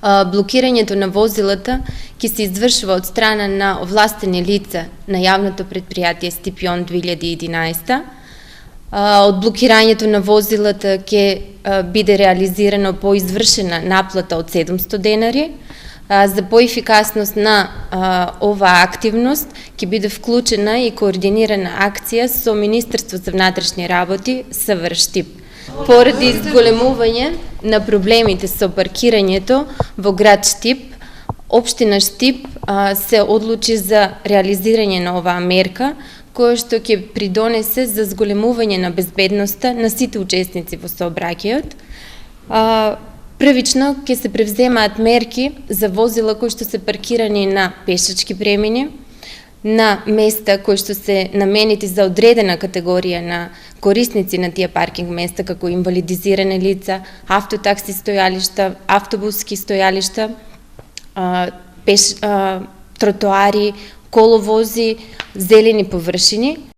блокирањето на возилата ќе се извршува од страна на овластени лица на јавното предпријатие Стипион 2011. Од блокирањето на возилата ќе биде реализирано по извршена наплата од 700 денари. За поефикасност на оваа активност ќе биде вклучена и координирана акција со Министерство за внатрешни работи СВР Штип. Поради зголемување на проблемите со паркирањето во град Штип, Општина Штип се одлучи за реализирање на оваа мерка, која што ќе придонесе за зголемување на безбедноста на сите учесници во сообраќајот. Првично ќе се превземаат мерки за возила кои што се паркирани на пешачки премини, на места кои што се наменети за одредена категорија на корисници на тие паркинг места, како инвалидизирани лица, автотакси стојалишта, автобуски стојалишта, тротоари, коловози, зелени површини.